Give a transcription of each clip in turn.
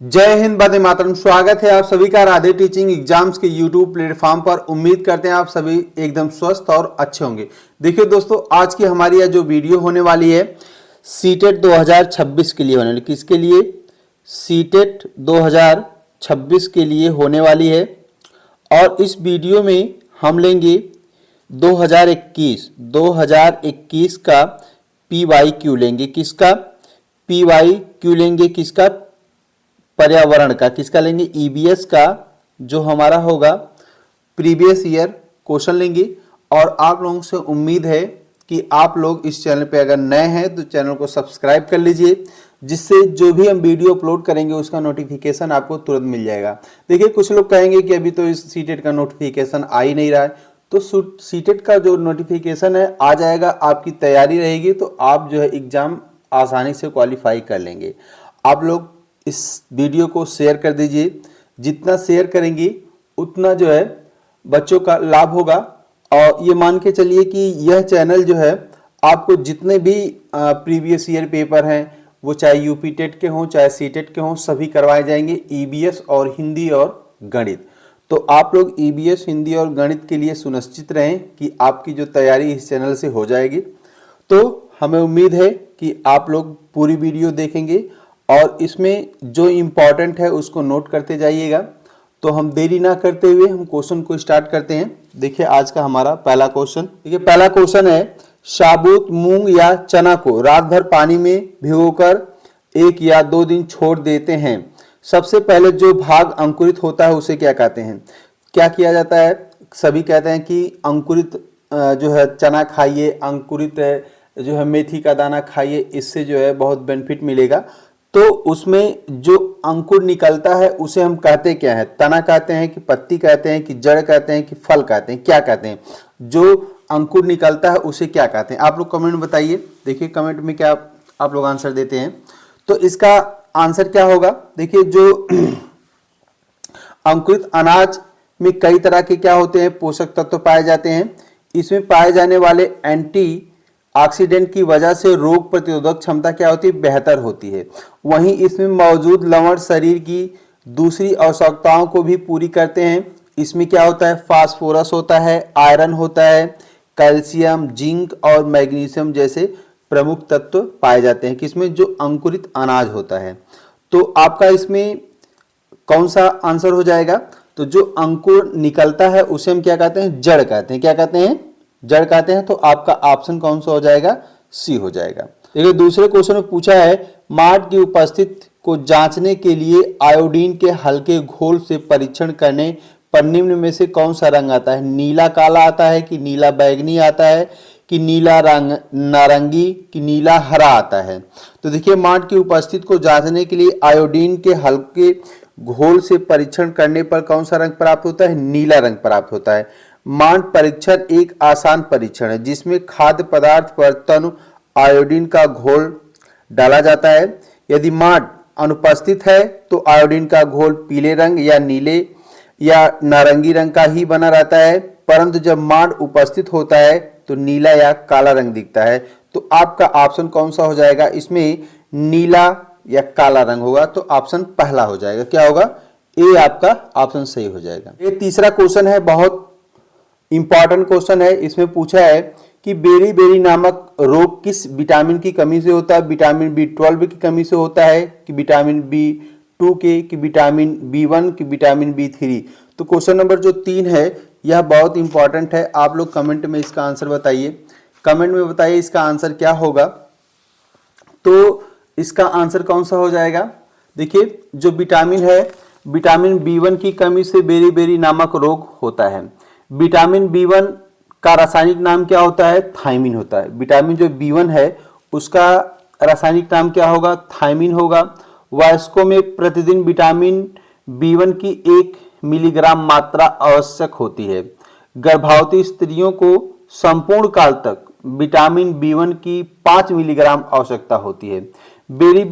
जय हिंद, वंदे मातरम। स्वागत है आप सभी का राधे टीचिंग एग्जाम्स के यूट्यूब प्लेटफॉर्म पर। उम्मीद करते हैं आप सभी एकदम स्वस्थ और अच्छे होंगे। देखिए दोस्तों, आज की हमारी यह जो वीडियो होने वाली है सीटेट 2026 के लिए होने वाली। किसके लिए? सीटेट 2026 के लिए होने वाली है। और इस वीडियो में हम लेंगे 2021 का PYQ लेंगे। किसका? PYQ लेंगे। किसका? पर्यावरण का। किसका लेंगे? EBS का, जो हमारा होगा प्रीवियस ईयर क्वेश्चन लेंगे। और आप लोगों से उम्मीद है कि आप लोग इस चैनल पे अगर नए हैं तो चैनल को सब्सक्राइब कर लीजिए, जिससे जो भी हम वीडियो अपलोड करेंगे उसका नोटिफिकेशन आपको तुरंत मिल जाएगा। देखिए, कुछ लोग कहेंगे कि अभी तो इस सीटेट का नोटिफिकेशन आ ही नहीं रहा है, तो सीटेट का जो नोटिफिकेशन है आ जाएगा। आपकी तैयारी रहेगी तो आप जो है एग्जाम आसानी से क्वालिफाई कर लेंगे। आप लोग इस वीडियो को शेयर कर दीजिए। जितना शेयर करेंगे उतना जो है बच्चों का लाभ होगा। और ये मान के चलिए कि यह चैनल जो है आपको जितने भी प्रीवियस ईयर पेपर हैं, वो चाहे यूपी टेट के हों चाहे सीटेट के हों, सभी करवाए जाएंगे। EBS और हिंदी और गणित। तो आप लोग EBS, हिंदी और गणित के लिए सुनिश्चित रहें कि आपकी जो तैयारी इस चैनल से हो जाएगी। तो हमें उम्मीद है कि आप लोग पूरी वीडियो देखेंगे और इसमें जो इम्पोर्टेंट है उसको नोट करते जाइएगा। तो हम देरी ना करते हुए हम क्वेश्चन को स्टार्ट करते हैं। देखिए, आज का हमारा पहला क्वेश्चन। देखिए, पहला क्वेश्चन है, साबुत मूंग या चना को रात भर पानी में भिगोकर 1 या 2 दिन छोड़ देते हैं। सबसे पहले जो भाग अंकुरित होता है उसे क्या कहते हैं? क्या किया जाता है? सभी कहते हैं कि अंकुरित जो है चना खाइए, अंकुरित जो है मेथी का दाना खाइए, इससे जो है बहुत बेनिफिट मिलेगा। तो उसमें जो अंकुर निकलता है उसे हम कहते क्या है? तना कहते हैं कि पत्ती कहते हैं कि जड़ कहते हैं कि फल कहते हैं? क्या कहते हैं? जो अंकुर निकलता है उसे क्या कहते हैं? आप लोग कमेंट में बताइए। देखिए कमेंट में क्या आप लोग आंसर देते हैं। तो इसका आंसर क्या होगा? देखिए, जो अंकुरित अनाज में कई तरह के क्या होते हैं? पोषक तत्व पाए जाते हैं। इसमें पाए जाने वाले एंटी ऑक्सीडेंट की वजह से रोग प्रतिरोधक क्षमता क्या होती है? बेहतर होती है। वहीं इसमें मौजूद लवण शरीर की दूसरी आवश्यकताओं को भी पूरी करते हैं। इसमें क्या होता है? फास्फोरस होता है, आयरन होता है, कैल्शियम, जिंक और मैग्नीशियम जैसे प्रमुख तत्व पाए जाते हैं। किसमें? जो अंकुरित अनाज होता है। तो आपका इसमें कौन सा आंसर हो जाएगा? तो जो अंकुर निकलता है उसे हम क्या कहते हैं? जड़ कहते हैं। क्या कहते हैं? जड़ कहते हैं। तो आपका ऑप्शन कौन सा हो जाएगा? सी हो जाएगा। देखिए, दूसरे क्वेश्चन में पूछा है, मार्ट की उपस्थिति को जांचने के लिए आयोडीन के हल्के घोल से परीक्षण करने पर निम्न में से कौन सा रंग आता है? नीला काला आता है कि नीला बैगनी आता है कि नीला रंग नारंगी कि नीला हरा आता है? तो देखिए, मार्ट की उपस्थिति को जांचने के लिए आयोडीन के हल्के घोल से परीक्षण करने पर कौन सा रंग प्राप्त होता है? नीला रंग प्राप्त होता है। मांड परीक्षण एक आसान परीक्षण है जिसमें खाद्य पदार्थ पर तनु आयोडीन का घोल डाला जाता है। यदि मांड अनुपस्थित है तो आयोडीन का घोल पीले रंग या नीले या नारंगी रंग का ही बना रहता है, परंतु जब मांड उपस्थित होता है तो नीला या काला रंग दिखता है। तो आपका ऑप्शन कौन सा हो जाएगा? इसमें नीला या काला रंग होगा। तो ऑप्शन पहला हो जाएगा। क्या होगा? ए आपका ऑप्शन सही हो जाएगा। ये तीसरा क्वेश्चन है, बहुत इंपॉर्टेंट क्वेश्चन है। इसमें पूछा है कि बेरी बेरी नामक रोग किस विटामिन की कमी से होता है? विटामिन B12 की कमी से होता है कि विटामिन B2 के कि विटामिन B1 कि विटामिन B3? तो क्वेश्चन नंबर जो 3 है यह बहुत इंपॉर्टेंट है। आप लोग कमेंट में इसका आंसर बताइए। कमेंट में बताइए इसका आंसर क्या होगा। तो इसका आंसर कौन सा हो जाएगा? देखिए, जो विटामिन है, विटामिन B1 की कमी से बेरी बेरी नामक रोग होता है। विटामिन B1 का रासायनिक नाम क्या होता है? थायमिन होता है। विटामिन जो B1 है उसका रासायनिक नाम क्या होगा? थायमिन होगा। वयस्कों में प्रतिदिन विटामिन B1 की 1 मिलीग्राम मात्रा आवश्यक होती है। गर्भवती स्त्रियों को संपूर्ण काल तक विटामिन B1 की 5 मिलीग्राम आवश्यकता होती है। बेरी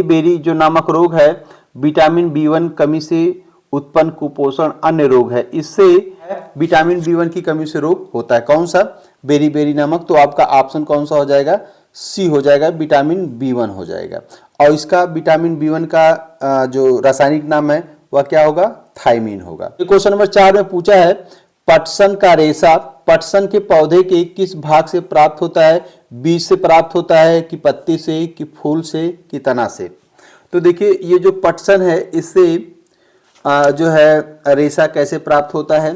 बेरी जो नामक रोग है विटामिन B1 कमी से उत्पन्न कुपोषण अन्य रोग है। इससे विटामिन B1 की कमी से रोग होता है। कौन सा? बेरी बेरी नामक। तो आपका ऑप्शन कौन सा हो जाएगा? सी हो जाएगा, विटामिन B1 हो जाएगा। और इसका विटामिन B1 का जो रासायनिक नाम है वह क्या होगा, थायमीन होगा। क्वेश्चन नंबर 4 में पूछा है पटसन का रेशा पटसन के पौधे के किस भाग से प्राप्त होता है, बीज से प्राप्त होता है कि पत्ती से कि फूल से कि तना से। तो देखिए ये जो पटसन है इससे जो है रेशा कैसे प्राप्त होता है,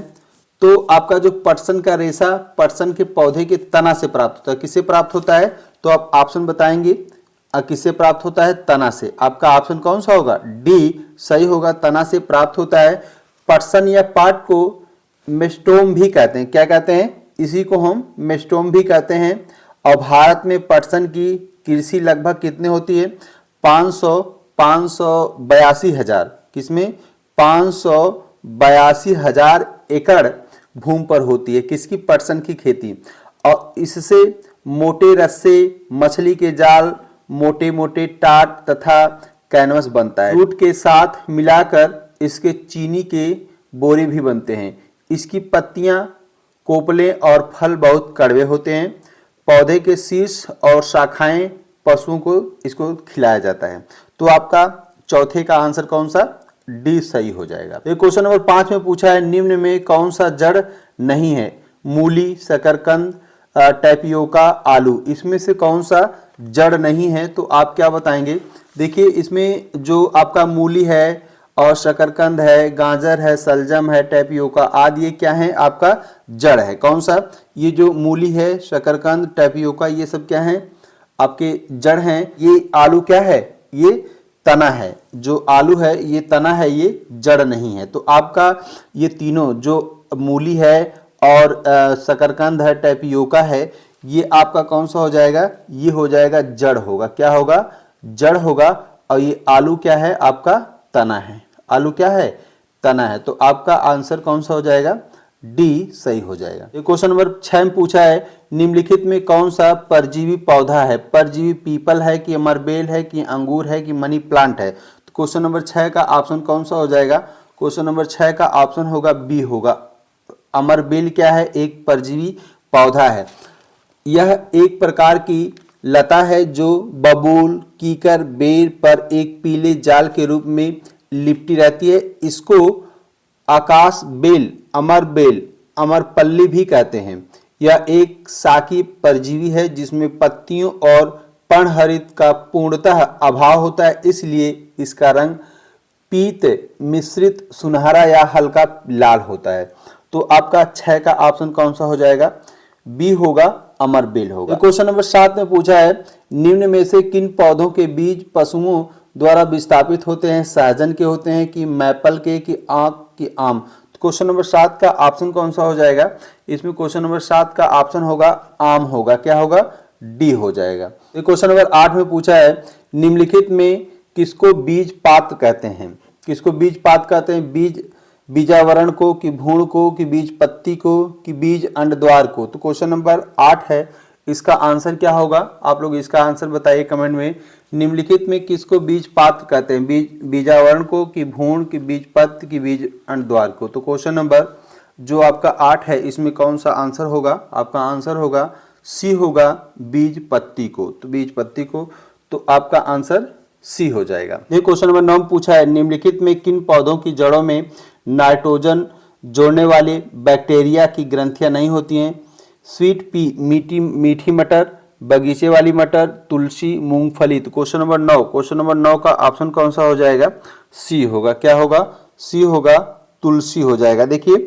तो आपका जो पटसन का रेशा पटसन के पौधे के तना से प्राप्त होता है। किससे प्राप्त होता है, तो आप ऑप्शन बताएंगे किससे प्राप्त होता है, तना से। आपका ऑप्शन कौन सा होगा, डी सही होगा, तना से प्राप्त होता है। पटसन या पाट को मेस्टोम भी कहते हैं, क्या कहते हैं, इसी को हम मेस्टोम भी कहते हैं। और भारत में पटसन की कृषि लगभग कितने होती है, 582,000, किसमें 582,000 एकड़ भूमि पर होती है किसकी, पटसन की खेती। और इससे मोटे रस्से, मछली के जाल, मोटे मोटे टाट तथा कैनवस बनता है। रूट के साथ मिलाकर इसके चीनी के बोरे भी बनते हैं। इसकी पत्तियां, कोपले और फल बहुत कड़वे होते हैं। पौधे के शीर्ष और शाखाएं पशुओं को इसको खिलाया जाता है। तो आपका चौथे का आंसर कौन सा, डी सही हो जाएगा। क्वेश्चन नंबर 5 में पूछा है निम्न में कौन सा जड़ नहीं है, मूली, शकरकंद, टैपियोका, आलू, इसमें से कौन सा जड़ नहीं है, तो आप क्या बताएंगे। देखिए इसमें जो आपका मूली है और शकरकंद है, गाजर है, सलजम है, टैपियोका आदि, ये क्या है, आपका जड़ है। कौन सा, ये जो मूली है, शकरकंद, टैपियोका, ये सब क्या है, आपके जड़ हैं। ये आलू क्या है, ये तना है। जो आलू है ये तना है, ये जड़ नहीं है। तो आपका ये तीनों जो मूली है और शकरकंद है, टैपियोका है, ये आपका कौन सा हो जाएगा, ये हो जाएगा जड़ होगा। क्या होगा, जड़ होगा। और ये आलू क्या है, आपका तना है। आलू क्या है, तना है। तो आपका आंसर कौन सा हो जाएगा, डी सही हो जाएगा। ये क्वेश्चन नंबर 6 में पूछा है निम्नलिखित में कौन सा परजीवी पौधा है, परजीवी पीपल है कि अमरबेल है कि अंगूर है कि मनी प्लांट है। तो क्वेश्चन नंबर 6 का ऑप्शन कौन सा हो जाएगा, क्वेश्चन नंबर 6 का ऑप्शन होगा बी होगा। अमरबेल क्या है, एक परजीवी पौधा है। यह एक प्रकार की लता है जो बबूल, कीकर, बेर पर एक पीले जाल के रूप में लिपटी रहती है। इसको आकाश बेल, अमरबेल, अमरपल्ली भी कहते हैं। यह एक शाकी परजीवी है जिसमें पत्तियों और पर्णहरित का पूर्णतः अभाव होता है, इसलिए इसका रंग पीत मिश्रित सुनहरा या हल्का लाल होता है। तो आपका 6 का ऑप्शन कौन सा हो जाएगा, बी होगा, अमरबेल होगा। क्वेश्चन नंबर 7 में पूछा है निम्न में से किन पौधों के बीज पशुओं द्वारा विस्थापित होते हैं, सहजन के होते हैं कि मैपल के कि आक कि आम। तो क्वेश्चन नंबर 7 का ऑप्शन कौन सा हो जाएगा, इसमें क्वेश्चन नंबर 7 का ऑप्शन होगा आम होगा। क्या होगा, डी हो जाएगा। क्वेश्चन नंबर 8 में पूछा है निम्नलिखित में किसको बीज पात्र कहते हैं, किसको बीज पात्र कहते हैं, बीज बीजावरण को कि भ्रूण को कि बीज पत्ती को कि बीज अंडद्वार को। तो क्वेश्चन नंबर 8 है, इसका आंसर क्या होगा, आप लोग इसका आंसर बताइए कमेंट में। निम्नलिखित में किसको बीज पात्र कहते हैं, बीज बीजावरण को कि भ्रूण कि बीज पत्र कि बीज अंडद्वार को। तो क्वेश्चन नंबर जो आपका 8 है इसमें कौन सा आंसर होगा, आपका आंसर होगा सी होगा, बीज पत्ती को। तो बीज पत्ती को, तो आपका आंसर सी हो जाएगा। ये क्वेश्चन नंबर 9 पूछा है निम्नलिखित में किन पौधों की जड़ों में नाइट्रोजन जोड़ने वाले बैक्टीरिया की ग्रंथियां नहीं होती हैं, स्वीट पी, मीठी मटर, बगीचे वाली मटर, तुलसी, मूंगफली। तो क्वेश्चन नंबर 9 का ऑप्शन कौन सा हो जाएगा, सी होगा। क्या होगा, सी होगा, तुलसी हो जाएगा। देखिए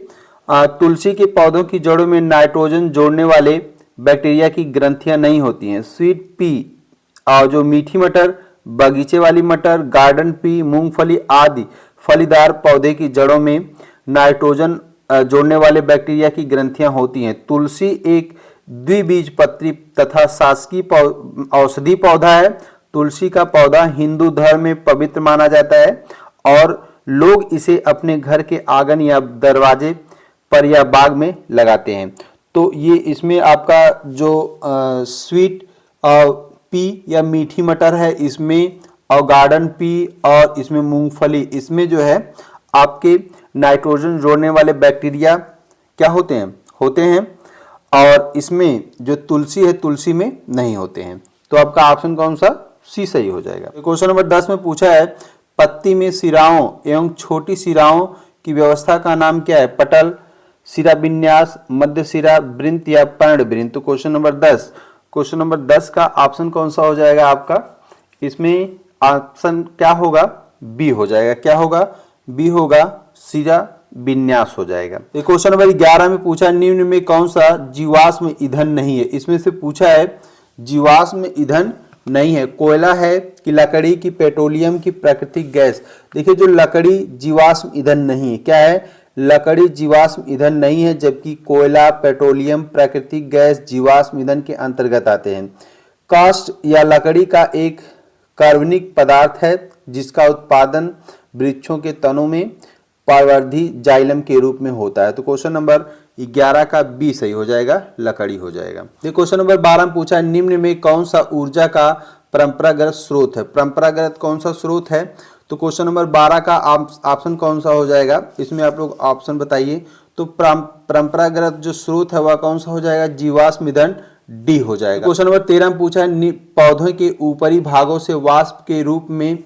तुलसी के पौधों की जड़ों में नाइट्रोजन जोड़ने वाले बैक्टीरिया की ग्रंथियां नहीं होती हैं। स्वीट पी और जो मीठी मटर, बगीचे वाली मटर, गार्डन पी, मूंगफली आदि फलीदार पौधे की जड़ों में नाइट्रोजन जोड़ने वाले बैक्टीरिया की ग्रंथियां होती हैं। तुलसी एक द्विबीजपत्री तथा शासकीय औषधि पौधा है। तुलसी का पौधा हिंदू धर्म में पवित्र माना जाता है और लोग इसे अपने घर के आंगन या दरवाजे पर या बाग में लगाते हैं। तो ये इसमें आपका जो स्वीट पी या मीठी मटर है इसमें, और गार्डन पी और इसमें मूंगफली, इसमें जो है आपके नाइट्रोजन जोड़ने वाले बैक्टीरिया क्या होते हैं और इसमें जो तुलसी है तुलसी में नहीं होते हैं। तो आपका ऑप्शन कौन सा, सी सही हो जाएगा। क्वेश्चन नंबर 10 में पूछा है पत्ती में सिराओं एवं छोटी सिराओं की व्यवस्था का नाम क्या है? पटल, सिरा विन्यास, मध्य सिरा, वृंत या पर्ण वृंत। तो क्वेश्चन नंबर 10 का ऑप्शन कौन सा हो जाएगा आपका? इसमें ऑप्शन क्या होगा? बी हो जाएगा। क्या होगा? बी होगा, सिरा विन्यास हो जाएगा। क्वेश्चन नंबर 11 में पूछा निम्न में कौन सा जीवाश्म ईंधन नहीं है? इसमें से पूछा है जीवाश्म ईंधन नहीं है, कोयला है कि लकड़ी की, पेट्रोलियम की, प्राकृतिक गैस। देखिए जो लकड़ी जीवाश्म ईंधन नहीं है, क्या है? लकड़ी जीवाश्म ईंधन नहीं है, जबकि कोयला, पेट्रोलियम, प्राकृतिक गैस जीवाश्म ईंधन के अंतर्गत आते हैं। काष्ठ या लकड़ी का एक कार्बनिक पदार्थ है जिसका उत्पादन वृक्षों के तनों में पारवर्धी जाइलम के रूप में होता है। तो क्वेश्चन नंबर 11 का बी सही हो जाएगा, लकड़ी हो जाएगा। क्वेश्चन नंबर 12 में पूछा है निम्न में कौन सा ऊर्जा का परंपरागत स्रोत है? परंपरागत कौन सा स्रोत है? तो क्वेश्चन नंबर 12 का ऑप्शन कौन सा हो जाएगा? इसमें आप लोग ऑप्शन बताइए। तो परंपरागत जो स्रोत है वह कौन सा हो जाएगा? जीवाश्म ईंधन, डी हो जाएगा। क्वेश्चन नंबर 13 में पूछा है पौधों के ऊपरी भागों से वाष्प के रूप में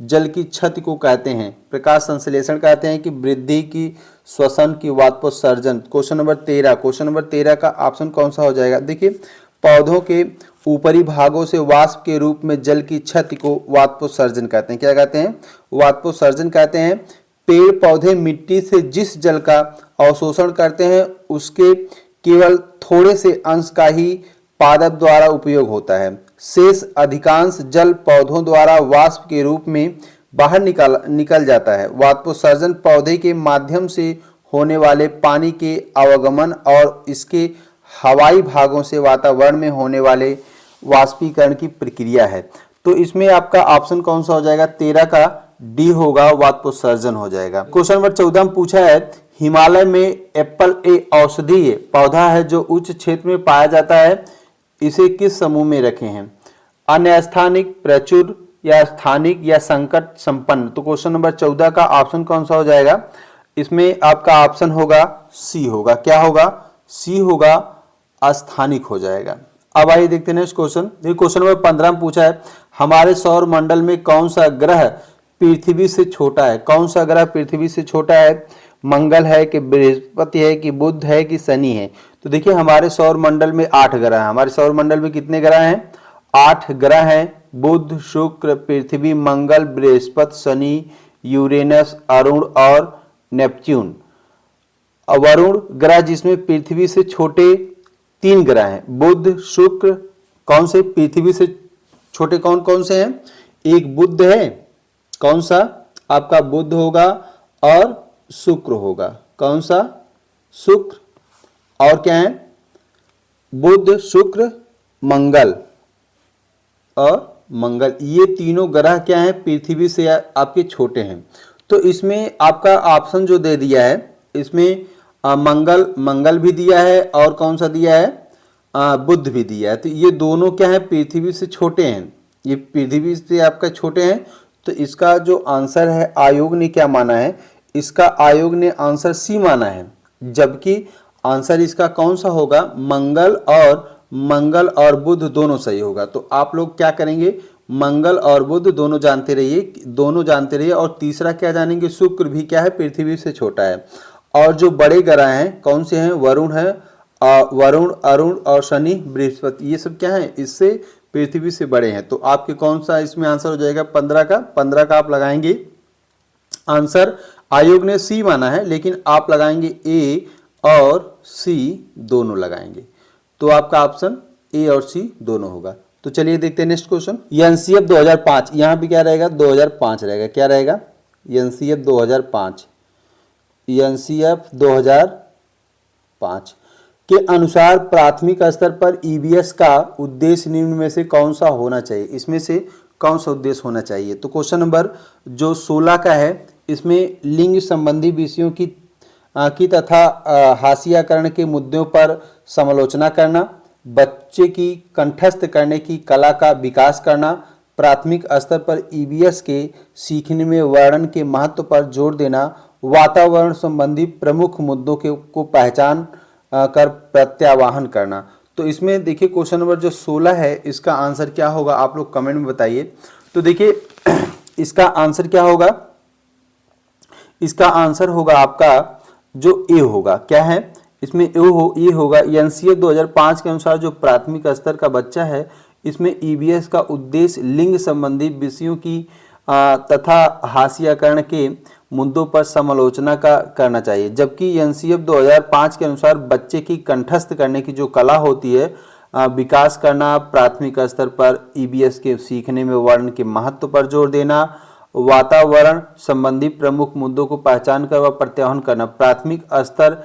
जल की छति को कहते हैं? प्रकाश संश्लेषण कहते हैं कि वृद्धि की, श्वसन की, वाष्पोत्सर्जन। क्वेश्चन नंबर 13 का ऑप्शन कौन सा हो जाएगा? देखिए पौधों के ऊपरी भागों से वाष्प के रूप में जल की छति को वाष्पोत्सर्जन कहते हैं। क्या कहते हैं? वाष्पोत्सर्जन कहते हैं। पेड़ पौधे मिट्टी से जिस जल का अवशोषण करते हैं उसके केवल थोड़े से अंश का ही पादप द्वारा उपयोग होता है। शेष अधिकांश जल पौधों द्वारा वाष्प के रूप में बाहर निकल जाता है। वाष्पोत्सर्जन पौधे के माध्यम से होने वाले पानी के अवगमन और इसके हवाई भागों से वातावरण में होने वाले वाष्पीकरण की प्रक्रिया है। तो इसमें आपका ऑप्शन कौन सा हो जाएगा? 13 का डी होगा, वाष्पोत्सर्जन हो जाएगा। क्वेश्चन नंबर 14 में पूछा है हिमालय में एप्पल एक औषधीय पौधा है जो उच्च क्षेत्र में पाया जाता है, इसे किस समूह में रखे हैं? अनस्थानिक, प्रचुर या स्थानिक या संकट संपन्न। तो क्वेश्चन नंबर 14 का ऑप्शन कौन सा हो जाएगा? इसमें आपका ऑप्शन होगा सी होगा। क्या होगा? सी होगा, अस्थानिक हो जाएगा। अब आइए देखते हैं नेक्स्ट क्वेश्चन। क्वेश्चन नंबर 15 में पूछा है हमारे सौर मंडल में कौन सा ग्रह पृथ्वी से छोटा है? कौन सा ग्रह पृथ्वी से छोटा है? मंगल है कि बृहस्पति है कि बुध है कि शनि है? तो देखिए हमारे सौर मंडल में 8 ग्रह हैं। हमारे सौर मंडल में कितने ग्रह हैं? 8 ग्रह हैं। बुध, शुक्र, पृथ्वी, मंगल, बृहस्पति, शनि, यूरेनस, अरुण और नेपच्यून। वरुण ग्रह जिसमें पृथ्वी से छोटे 3 ग्रह हैं। बुध, शुक्र, कौन से पृथ्वी से छोटे कौन कौन से हैं? एक बुध है, कौन सा? आपका बुध होगा और शुक्र होगा। कौन सा? शुक्र। और क्या है? बुध, शुक्र, मंगल और मंगल। ये तीनों ग्रह क्या हैं? पृथ्वी से आपके छोटे हैं। तो इसमें आपका ऑप्शन जो दे दिया है इसमें मंगल भी दिया है और कौन सा दिया है? बुध भी दिया है। तो ये दोनों क्या है? पृथ्वी से छोटे हैं। ये पृथ्वी से आपका छोटे हैं। तो इसका जो आंसर है आयोग ने क्या माना है? इसका आयोग ने आंसर सी माना है, जबकि आंसर इसका कौन सा होगा? मंगल और बुध दोनों सही होगा। तो आप लोग क्या करेंगे? मंगल और बुध दोनों जानते रहिए और तीसरा क्या जानेंगे? शुक्र भी क्या है? पृथ्वी से छोटा है। और जो बड़े ग्रह हैं कौन से हैं? वरुण है, वरुण, अरुण और शनि, बृहस्पति, ये सब क्या है? इससे पृथ्वी से बड़े हैं। तो आपके कौन सा इसमें आंसर हो जाएगा? 15 का आप लगाएंगे आंसर। आयोग ने सी माना है लेकिन आप लगाएंगे ए और सी दोनों लगाएंगे। तो आपका ऑप्शन ए और सी दोनों होगा। तो चलिए देखते हैं नेक्स्ट क्वेश्चन। एनसीएफ 2005, यहाँ भी क्या रहेगा? 2005 रहेगा। क्या रहेगा? एनसीएफ 2005 के अनुसार प्राथमिक स्तर पर ईवीएस का उद्देश्य निम्न में से कौन सा होना चाहिए? इसमें से कौन सा उद्देश्य होना चाहिए? तो क्वेश्चन नंबर जो 16 का है इसमें लिंग संबंधी विषयों की तथा हाशियाकरण के मुद्दों पर समालोचना करना, बच्चे की कंठस्थ करने की कला का विकास करना, प्राथमिक स्तर पर ईवीएस के सीखने में वर्णन के महत्व पर जोर देना, वातावरण संबंधी प्रमुख मुद्दों को पहचान कर प्रत्यावाहन करना। तो इसमें देखिए क्वेश्चन नंबर जो 16 है इसका आंसर क्या होगा, आप लोग कमेंट में बताइए। तो देखिए इसका आंसर क्या होगा, इसका आंसर होगा आपका जो ए होगा। क्या है इसमें ये होगा एनसीएफ 2005 के अनुसार जो प्राथमिक स्तर का बच्चा है इसमें ईबीएस का उद्देश्य लिंग संबंधी विषयों की तथा हास्यकरण के मुद्दों पर समालोचना का करना चाहिए। जबकि एनसीएफ 2005 के अनुसार बच्चे की कंठस्थ करने की जो कला होती है विकास करना, प्राथमिक स्तर पर ईबीएस के सीखने में वर्ण के महत्व पर जोर देना, वातावरण संबंधी प्रमुख मुद्दों को पहचान कर व प्रत्याहन करना। प्राथमिक स्तर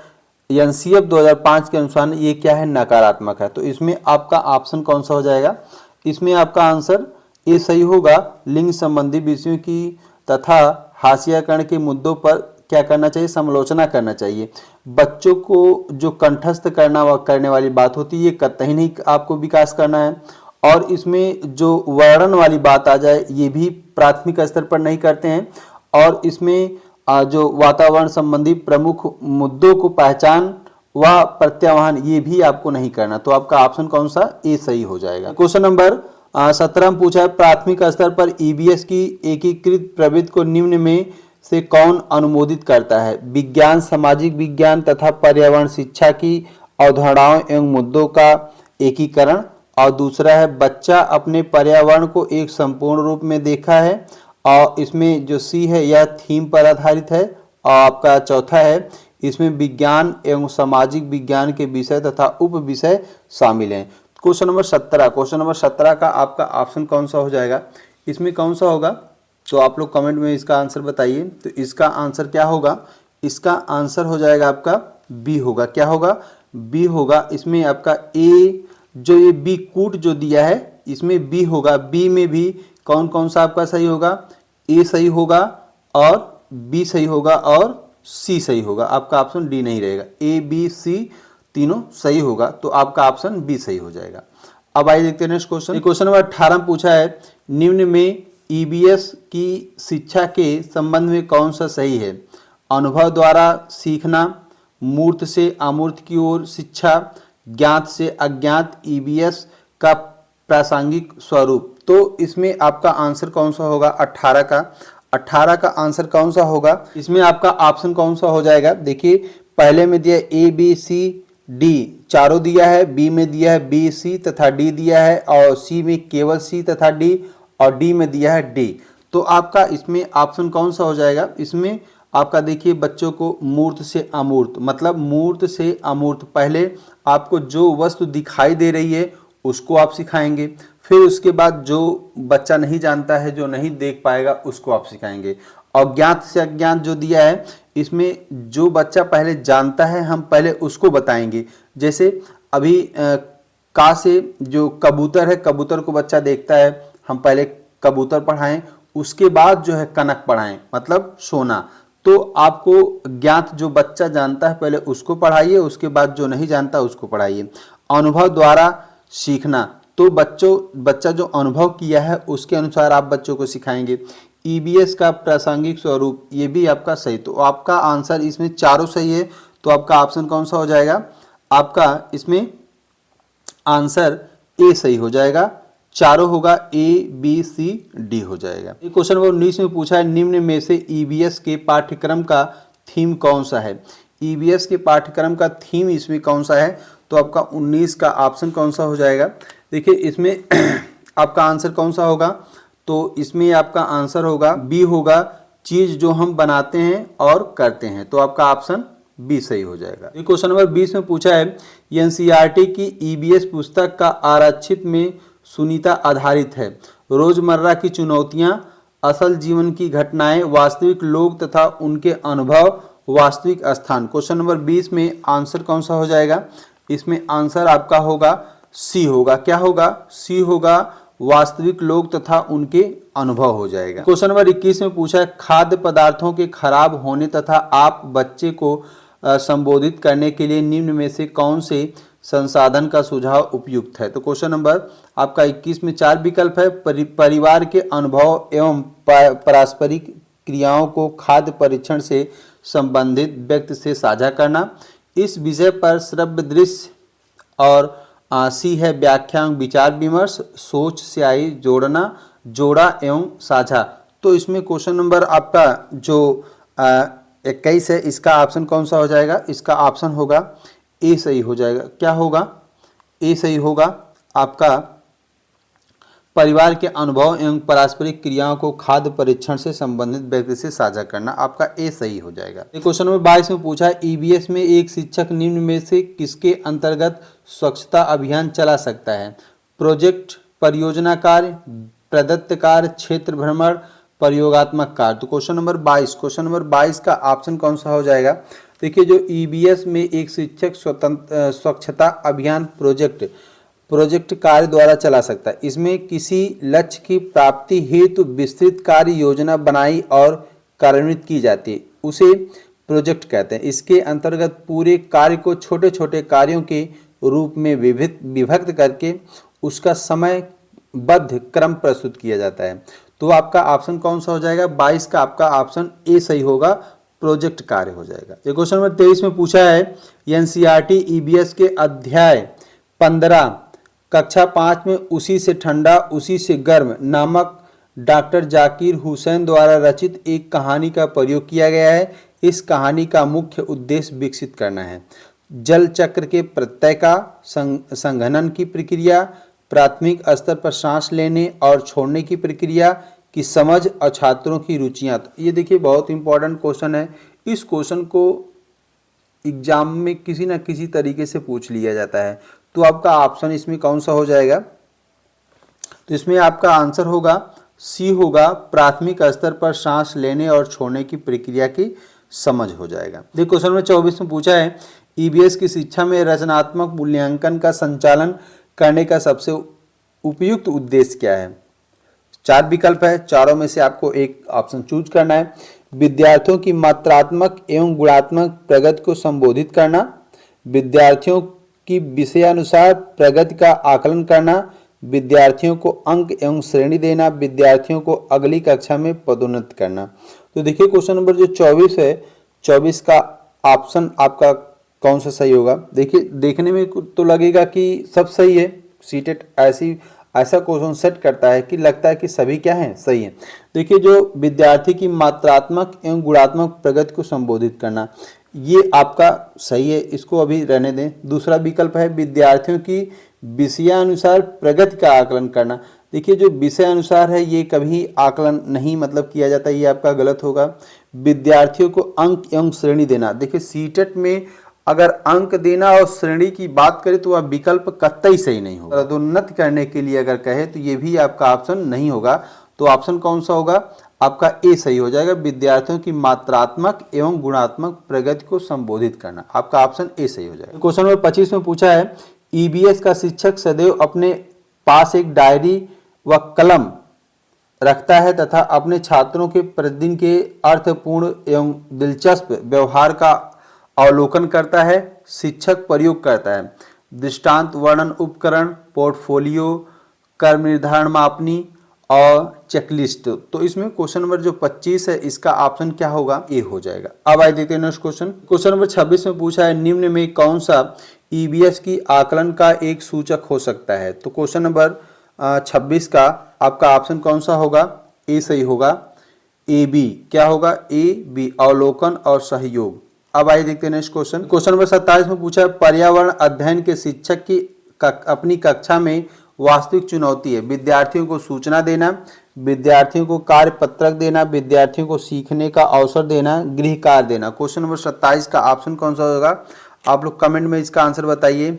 एनसीएफ 2005 के अनुसार ये क्या है, नकारात्मक है। तो इसमें आपका ऑप्शन कौन सा हो जाएगा, इसमें आपका आंसर ए सही होगा। लिंग संबंधी विषयों की तथा हास्यकरण के मुद्दों पर क्या करना चाहिए, समालोचना करना चाहिए। बच्चों को जो कंठस्थ करने वाली बात होती है ये कतई नहीं आपको विकास करना है। और इसमें जो वर्णन वाली बात आ जाए ये भी प्राथमिक स्तर पर नहीं करते हैं। और इसमें जो वातावरण संबंधी प्रमुख मुद्दों को पहचान व प्रत्याह्वान ये भी आपको नहीं करना। तो आपका ऑप्शन कौन सा, ए सही हो जाएगा। क्वेश्चन नंबर 17 में पूछा है प्राथमिक स्तर पर ईबीएस की एकीकृत प्रवृत्ति को निम्न में से कौन अनुमोदित करता है। विज्ञान, सामाजिक विज्ञान तथा पर्यावरण शिक्षा की अवधारणाओं एवं मुद्दों का एकीकरण। और दूसरा है बच्चा अपने पर्यावरण को एक संपूर्ण रूप में देखा है। और इसमें जो सी है यह थीम पर आधारित है। और आपका चौथा है इसमें विज्ञान एवं सामाजिक विज्ञान के विषय तथा उप विषय शामिल हैं। क्वेश्चन नंबर 17 का आपका ऑप्शन कौन सा हो जाएगा, इसमें कौन सा होगा, तो आप लोग कमेंट में इसका आंसर बताइए। तो इसका आंसर क्या होगा, इसका आंसर हो जाएगा आपका बी होगा। क्या होगा, बी होगा। इसमें आपका ए जो ये बी कूट जो दिया है इसमें बी होगा। बी में भी कौन कौन सा आपका सही होगा, ए सही होगा और बी सही होगा और सी सही होगा। आपका ऑप्शन डी नहीं रहेगा, ए बी सी तीनों सही होगा। तो आपका ऑप्शन बी सही हो जाएगा। अब आइए देखते हैं नेक्स्ट क्वेश्चन। क्वेश्चन नंबर 18 में पूछा है निम्न में ईबीएस की शिक्षा के संबंध में कौन सा सही है। अनुभव द्वारा सीखना, मूर्त से अमूर्त की ओर शिक्षा, ज्ञात से अज्ञात ईबीएस का प्रासंगिक स्वरूप। तो इसमें आपका आंसर कौन सा होगा, 18 का आंसर कौन सा होगा, इसमें आपका ऑप्शन कौन सा हो जाएगा। देखिए पहले में दिया ए बी सी डी चारों दिया है, बी में दिया है बी सी तथा डी दिया है, और सी में केवल सी तथा डी, और डी में दिया है डी। तो आपका इसमें ऑप्शन कौन सा हो जाएगा, इसमें आपका देखिए बच्चों को मूर्त से अमूर्त, मतलब मूर्त से अमूर्त, पहले आपको जो वस्तु दिखाई दे रही है उसको आप सिखाएंगे, फिर उसके बाद जो बच्चा नहीं जानता है, जो नहीं देख पाएगा उसको आप सिखाएंगे। और ज्ञात से अज्ञात जो दिया है इसमें जो बच्चा पहले जानता है हम पहले उसको बताएंगे। जैसे अभी का से जो कबूतर है, कबूतर को बच्चा देखता है, हम पहले कबूतर पढ़ाएं, उसके बाद जो है कनक पढ़ाएं, मतलब सोना। तो आपको ज्ञात जो बच्चा जानता है पहले उसको पढ़ाइए, उसके बाद जो नहीं जानता उसको पढ़ाइए। अनुभव द्वारा सीखना, तो बच्चा जो अनुभव किया है उसके अनुसार आप बच्चों को सिखाएंगे। ईबीएस का प्रासंगिक स्वरूप, ये भी आपका सही। तो आपका आंसर इसमें चारों सही है। तो आपका ऑप्शन कौन सा हो जाएगा, आपका इसमें आंसर ए सही हो जाएगा। चारों होगा, ए बी सी डी हो जाएगा। क्वेश्चन नंबर 19 में पूछा है निम्न में से ईबीएस के पाठ्यक्रम का थीम कौन सा है। ईबीएस के पाठ्यक्रम का थीम इसमें कौन सा है, तो आपका 19 का ऑप्शन कौन सा हो जाएगा। देखिए इसमें आपका आंसर कौन सा होगा, तो इसमें आपका आंसर होगा बी होगा, चीज जो हम बनाते हैं और करते हैं। तो आपका ऑप्शन बी सही हो जाएगा। क्वेश्चन नंबर 20 में पूछा है एनसीईआरटी की ईबीएस पुस्तक का आरक्षित में सुनीता आधारित है। रोजमर्रा की चुनौतियां, असल जीवन की घटनाएं, वास्तविक लोग तथा उनके अनुभव, वास्तविक स्थान। क्वेश्चन नंबर 20 में आंसर कौन सा हो जाएगा, इसमें आंसर आपका होगा सी होगा। क्या होगा, सी होगा, वास्तविक लोग तथा उनके अनुभव हो जाएगा। क्वेश्चन नंबर 21 में पूछा है खाद्य पदार्थों के खराब होने तथा आप बच्चे को संबोधित करने के लिए निम्न में से कौन से संसाधन का सुझाव उपयुक्त है। तो क्वेश्चन नंबर आपका 21 में 4 विकल्प है। परिवार के अनुभव एवं पारस्परिक क्रियाओं को खाद्य परीक्षण से संबंधित व्यक्ति से साझा करना, इस विषय पर श्रव्य दृश्य और सी है व्याख्या एवं विचार विमर्श, सोच स्याही जोड़ना, जोड़ा एवं साझा। तो इसमें क्वेश्चन नंबर आपका जो 21 है, इसका ऑप्शन कौन सा हो जाएगा? इसका ऑप्शन होगा ए सही हो जाएगा। क्या होगा? ए सही होगा आपका परिवार के अनुभव एवं पारस्परिक क्रियाओं को खाद्य परीक्षण से संबंधित व्यक्ति से साझा करना, आपका ए सही हो जाएगा। क्वेश्चन नंबर 22 में पूछा है ईबीएस में एक शिक्षक निम्न में से किसके अंतर्गत स्वच्छता अभियान चला सकता है? प्रोजेक्ट, परियोजना कार्य, प्रदत्त कार्य, क्षेत्र भ्रमण, प्रयोगात्मक कार्य। तो क्वेश्चन नंबर 22 का ऑप्शन कौन सा हो जाएगा? देखिए, जो ईबीएस में एक शिक्षक स्वच्छता अभियान प्रोजेक्ट कार्य द्वारा चला सकता है। इसमें किसी लक्ष्य की प्राप्ति हेतु विस्तृत कार्य योजना बनाई और कार्यान्वित की जाती है, उसे प्रोजेक्ट कहते हैं। इसके अंतर्गत पूरे कार्य को छोटे छोटे कार्यों के रूप में विभक्त करके उसका समयबद्ध क्रम प्रस्तुत किया जाता है। तो आपका ऑप्शन कौन सा हो जाएगा? 22 का आपका ऑप्शन ए सही होगा, प्रोजेक्ट कार्य हो जाएगा। ये क्वेश्चन नंबर 23 में पूछा है एनसीईआरटी ईबीएस के अध्याय 15 कक्षा 5 में उसी से ठंडा उसी से गर्म नामक डॉक्टर जाकिर हुसैन द्वारा रचित एक कहानी का प्रयोग किया गया है। इस कहानी का मुख्य उद्देश्य विकसित करना है। जल चक्र के प्रत्यय का संघनन की प्रक्रिया, प्राथमिक स्तर पर सांस लेने और छोड़ने की प्रक्रिया की समझ और छात्रों की रुचियां। ये देखिए बहुत इंपॉर्टेंट क्वेश्चन है। इस क्वेश्चन को एग्जाम में किसी न किसी तरीके से पूछ लिया जाता है। तो आपका ऑप्शन इसमें कौन सा हो जाएगा? तो इसमें आपका आंसर होगा सी होगा, प्राथमिक स्तर पर सांस लेने और छोड़ने की प्रक्रिया की समझ हो जाएगा। देखिए क्वेश्चन नंबर 24 में पूछा है ईबीएस की शिक्षा में रचनात्मक मूल्यांकन का संचालन करने का सबसे उपयुक्त उद्देश्य क्या है? 4 विकल्प है, चारों में से आपको एक ऑप्शन चूज करना है। विद्यार्थियों की मात्रात्मक एवं गुणात्मक प्रगति को संबोधित करना, विद्यार्थियों की विषयानुसार प्रगति का आकलन करना, विद्यार्थियों को अंक एवं श्रेणी देना, विद्यार्थियों को अगली कक्षा में पदोन्नत करना। तो देखिए क्वेश्चन नंबर जो 24 है, 24 का ऑप्शन आपका कौन सा सही होगा? देखिए देखने में तो लगेगा कि सब सही है, सीटेट ऐसा क्वेश्चन सेट करता है कि लगता है कि सभी क्या है? सही है। देखिए जो विद्यार्थी की मात्रात्मक एवं गुणात्मक प्रगति को संबोधित करना, ये आपका सही है, इसको अभी रहने दें। दूसरा विकल्प है विद्यार्थियों की विषयानुसार प्रगति का आकलन करना। देखिए जो विषय अनुसार है ये कभी आकलन नहीं मतलब किया जाता, ये आपका गलत होगा। विद्यार्थियों को अंक एवं श्रेणी देना, देखिए सीटेट में अगर अंक देना और श्रेणी की बात करें तो वह विकल्प कतई सही नहीं होगा। पदोन्नत करने के लिए अगर कहे तो ये भी आपका ऑप्शन नहीं होगा। तो ऑप्शन कौन सा होगा? आपका ए सही हो जाएगा, विद्यार्थियों की मात्रात्मक एवं गुणात्मक प्रगति को संबोधित करना, आपका ऑप्शन ए सही हो जाएगा। क्वेश्चन नंबर 25 में पूछा है ईबीएस का शिक्षक सदैव अपने पास एक डायरी व कलम रखता है तथा अपने छात्रों के प्रतिदिन के अर्थपूर्ण एवं दिलचस्प व्यवहार का अवलोकन करता है। शिक्षक प्रयोग करता है दृष्टांत, वर्णन उपकरण, पोर्टफोलियो, कर्म निर्धारण मापनी और चेकलिस्ट। तो इसमें क्वेश्चन नंबर जो 25 है इसका ऑप्शन क्या होगा? ए हो जाएगा। अब आइए देखते हैं नेक्स्ट क्वेश्चन। क्वेश्चन नंबर 26 में पूछा है निम्न में कौन सा ईबीएस की आकलन का एक सूचक हो सकता है? तो क्वेश्चन नंबर 26 का आपका ऑप्शन कौन सा होगा? ए सही होगा। ए बी क्या होगा? ए बी अवलोकन और सहयोग। अब आइए देखते हैं नेक्स्ट क्वेश्चन। क्वेश्चन नंबर 27 में पूछा है पर्यावरण अध्ययन के शिक्षक की अपनी कक्षा में वास्तविक चुनौती है। विद्यार्थियों को सूचना देना, विद्यार्थियों को कार्य पत्रक देना, विद्यार्थियों को सीखने का अवसर देना, गृह कार्य देना। क्वेश्चन नंबर 27 का ऑप्शन कौन सा होगा? आप लोग कमेंट में इसका आंसर बताइए,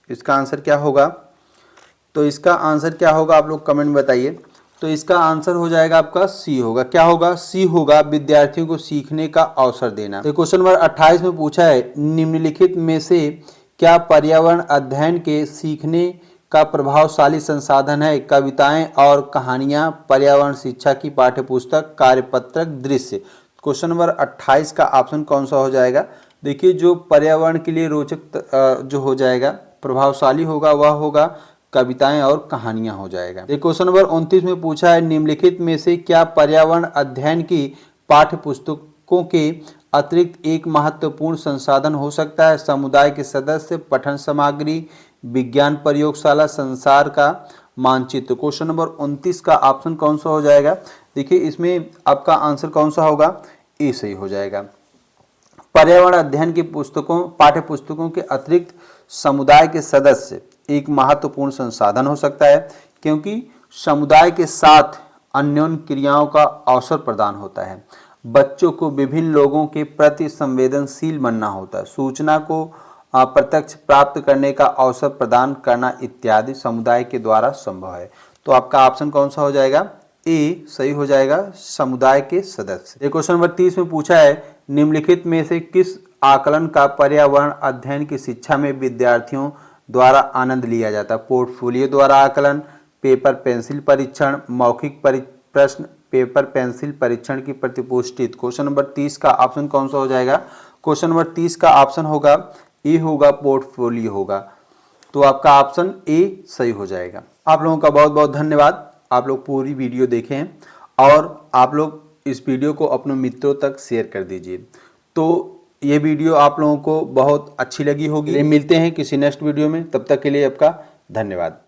इसका आंसर क्या होगा? तो इसका आंसर क्या होगा आप लोग कमेंट में बताइए। तो इसका आंसर हो जाएगा आपका सी होगा। क्या होगा? सी होगा, विद्यार्थियों को सीखने का अवसर देना। तो क्वेश्चन नंबर 28 में पूछा है निम्नलिखित में से क्या पर्यावरण अध्ययन के सीखने का प्रभावशाली संसाधन है? कविताएं और कहानियां, पर्यावरण शिक्षा की पाठ्यपुस्तक, कार्यपत्रक, दृश्य। क्वेश्चन नंबर 28 का ऑप्शन कौन सा हो जाएगा? देखिए जो पर्यावरण के लिए रोचक जो हो जाएगा, प्रभावशाली होगा, वह होगा कविताएं और कहानियां हो जाएगा। क्वेश्चन नंबर 29 में पूछा है निम्नलिखित में से क्या पर्यावरण अध्ययन की पाठ्यपुस्तकों के अतिरिक्त एक महत्वपूर्ण संसाधन हो सकता है? समुदाय के सदस्य, पठन सामग्री, विज्ञान प्रयोगशाला, संसार का मानचित्र। क्वेश्चन नंबर 29 का ऑप्शन कौन सा हो जाएगा? देखिए इसमें आपका आंसर कौन सा होगा? ए सही हो जाएगा। पर्यावरण अध्ययन की पुस्तकों, पाठ्य पुस्तकों के अतिरिक्त समुदाय के सदस्य एक महत्वपूर्ण संसाधन हो सकता है, क्योंकि समुदाय के साथ अन्योन्य क्रियाओं का अवसर प्रदान होता है। बच्चों को विभिन्न लोगों के प्रति संवेदनशील बनना होता है। सूचना को प्रत्यक्ष प्राप्त करने का अवसर प्रदान करना इत्यादि समुदाय के द्वारा संभव है। तो आपका ऑप्शन कौन सा हो जाएगा? ए सही हो जाएगा, समुदाय के सदस्य। क्वेश्चन नंबर 30 में पूछा है, निम्नलिखित में से किस आकलन का पर्यावरण अध्ययन की शिक्षा में विद्यार्थियों द्वारा आनंद लिया जाता है? पोर्टफोलियो द्वारा आकलन, पेपर पेंसिल परीक्षण, मौखिक प्रश्न, पेपर पेंसिल परीक्षण की प्रतिपुष्टि। क्वेश्चन नंबर 30 का ऑप्शन कौन सा हो जाएगा? क्वेश्चन नंबर 30 का ऑप्शन होगा ए होगा, पोर्टफोलियो होगा। तो आपका ऑप्शन ए सही हो जाएगा। आप लोगों का बहुत बहुत धन्यवाद। आप लोग पूरी वीडियो देखें और आप लोग इस वीडियो को अपने मित्रों तक शेयर कर दीजिए। तो ये वीडियो आप लोगों को बहुत अच्छी लगी होगी। मिलते हैं किसी नेक्स्ट वीडियो में, तब तक के लिए आपका धन्यवाद।